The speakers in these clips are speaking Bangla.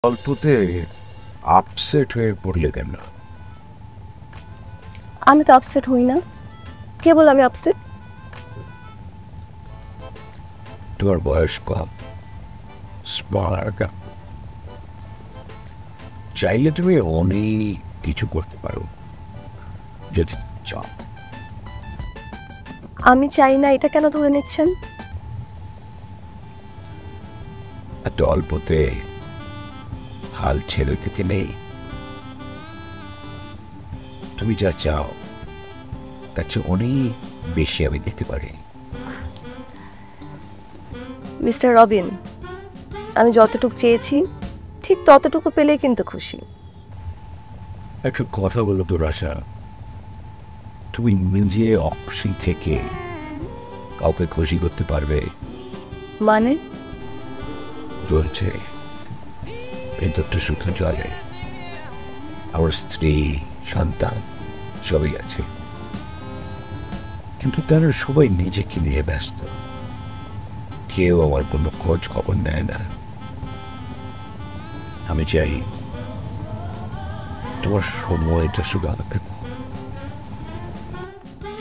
অল্পতে আপসেট হয়ে পড়লে কেন? আমি তো আপসেট হই না। কে বল আমি আপসেট? তোমার বয়স কম, স্মার্ট, চাইলে তুমি অনেক কিছু করতে পারো যদি চাও। আমি চাই না এটা কেন ধরে নিচ্ছেন? এত অল্পতে হাল ছেড়ে দিতে নেই। তুমি যা চাও তার চেয়ে অনেক বেশি আমি দিতে পারি। মিস্টার রবিন, আমি যতটুকু চেয়েছি ঠিক ততটুকু পেলেই কিন্তু খুশি। একটা কথা বলো তো রাশা, তুমি নিজে অখুশি থেকে কাউকে খুশি করতে পারবে? মানে? চলছে ভেতরটা শুধু চলে, আমার স্ত্রী সন্তান সবই আছে, কিন্তু তারা সবাই নিজেকে নিয়ে ব্যস্ত। কেউ আমার কোনো খোঁজ খবর নেয় না। আমি চাই তোমার সময়টা শুধু আমাকে দাও।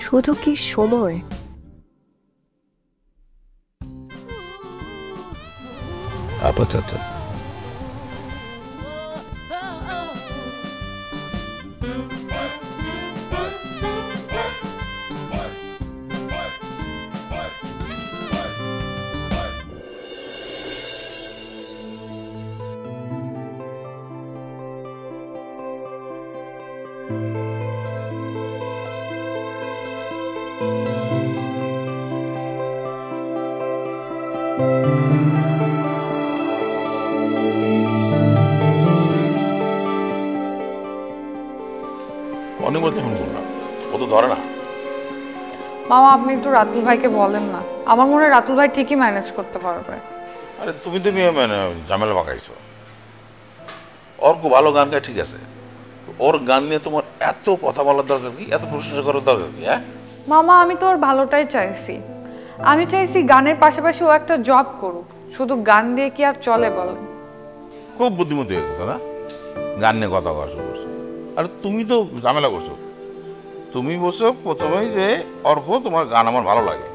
শুধু কি সময়? আপাতত অনেক বলতে ফোন করলাম, ও তো ধরে না। মামা আপনি একটু রাতুল ভাইকে বলেন না, আমার মনে হয় রাতুল ভাই ঠিকই ম্যানেজ করতে পারবে। আরে তুমি তো ঝামেলা পাকাইছো। ওর খুব ভালো গান গায়, ঠিক আছে, ওর গান নিয়ে তোমার এত কথা বলার দরকার কি, এত প্রশংসা করার দরকার কি? হ্যাঁ মামা, আমি তো ওর ভালোটাই চাইছি। আমি চাইছি গানের পাশাপাশি ও একটা জব করুক। শুধু গান দিয়ে কি আর চলে বলেন? খুব বুদ্ধিমতী হয়ে গেছো না, গান নিয়ে কথা বলা শুরু করছো। আর তুমি তো ঝামেলা করছো। তুমি বলছো প্রথমেই যে অর্ঘ তোমার গান আমার ভালো লাগে,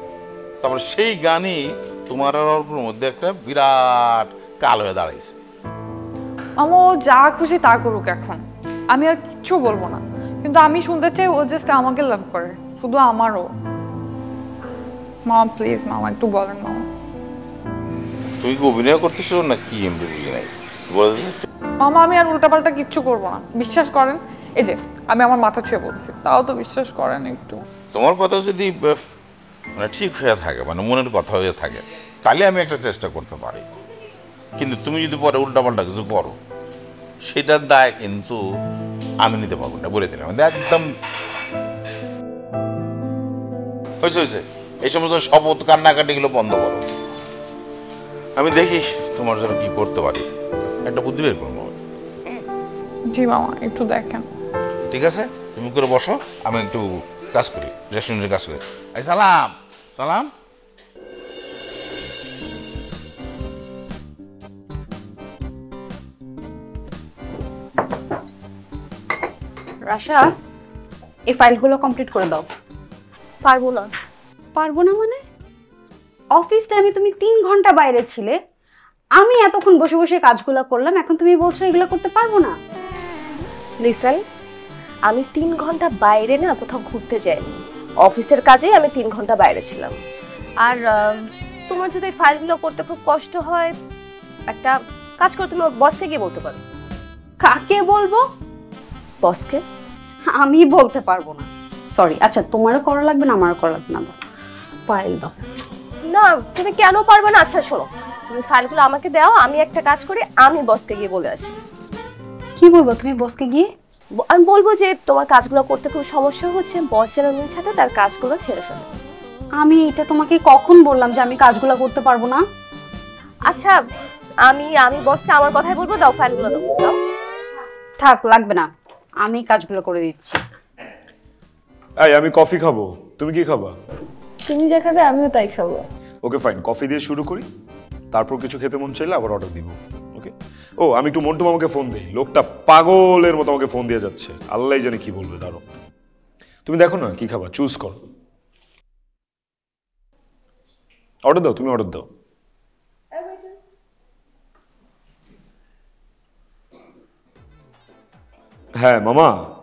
তারপর সেই গানই তোমার আর অর্ঘর মধ্যে একটা বিরাট কাল হয়ে দাঁড়াইছে। মামা ও যা খুশি তা করুক, এখন আমি আর কিচ্ছু বলবো না। কিন্তু আমি শুনতে চাই ও জাস্ট আমাকে লাভ করে, শুধু আমারও। মামা প্লিজ, মামা একটু বলেন মামা। তুমি কি অভিনয় করতেছো না কি, এমনি বুঝি নাই বলে। মামা আমি আর উল্টাপাল্টা কিচ্ছু করবো না, বিশ্বাস করেন। এই যে আমি আমার মাথা ছুঁয়ে বলছি, তাও তো বিশ্বাস করেন একটু। তোমার কথা যদি মানে ঠিক হয়ে থাকে, মানে মনের কথা হয়ে থাকে, তাহলে আমি একটা চেষ্টা করতে পারি। কিন্তু তুমি যদি পরে উল্টাপাল্টা কিছু করো, সেটার দায় কিন্তু আমি নিতে পারবো না, বলে দিলাম একদম। হয়েছে হয়েছে, এই সমস্ত শপথ কান্নাকাটিগুলো বন্ধ করো। আমি দেখি তোমার জন্য কি করতে পারি, একটা বুদ্ধি বের করবো। জি মামা, একটু দেখেন। ঠিক আছে, তুমি করে বসো, আমি একটু কাজ করি, রেস্টুরেন্টের কাজ করি। এই সালাম সালাম। রাশা, এই ফাইলগুলো কমপ্লিট করে দাও। পারবো না। পারবো না মানে? অফিস টাইমে তুমি 3 ঘন্টা বাইরে ছিলে, আমি এতক্ষণ বসে বসে কাজগুলো করলাম, এখন তুমি বলছো এগুলো করতে পারবো না? লিসেন, আমি 3 ঘন্টা বাইরে না কোথাও ঘুরতে যাইনি, অফিসের কাজেই আমি 3 ঘন্টা বাইরে ছিলাম। আর তোমার যদি ফাইলগুলো করতে খুব কষ্ট হয়, একটা কাজ করে তুমি বসকে গিয়ে বলতে পারো। কাকে বলবো? বসকে। আমি বলতে পারবো না, সরি। আচ্ছা, তোমারও করা লাগবে না, আমারও করা লাগবে না, দাও ফাইল দাও। না, তুমি কেন পারবে না? আচ্ছা শোনো, তুমি ফাইলগুলো আমাকে দাও, আমি একটা কাজ করি, আমি বসকে গিয়ে বলে আসি। কি বলবো তুমি বসকে গিয়ে? আমি বলবো যে তোমার কাজগুলো করতে খুব সমস্যা হচ্ছে, বস যেন নিজ হাতে তার কাজগুলো ছেড়ে ফেলে। আমি এটা তোমাকে কখন বললাম যে আমি কাজগুলো করতে পারবো না? আচ্ছা, আমি বসকে আমার কথাই বলবো, দাও ফাইলগুলো দাও। থাক, লাগবে না, আমি কাজগুলো করে দিচ্ছি। এই আমি কফি খাবো, তুমি কি খাবা? তুমি যা খাবে আমিও তাই খাবো। ওকে ফাইন, কফি দিয়ে শুরু করি, তারপর কিছু খেতে মন চাইলে আবার অর্ডার দিব। ওকে, ও আমি একটু মন্টু মামাকে ফোন দিই, লোকটা পাগলের মতো আমাকে ফোন দিয়ে যাচ্ছে, আল্লাহ জানে কি বলবে। দাঁড়ো, তুমি দেখো না কি খাবা, চুজ করো, অর্ডার দাও, তুমি অর্ডার দাও। হ্যাঁ মামা,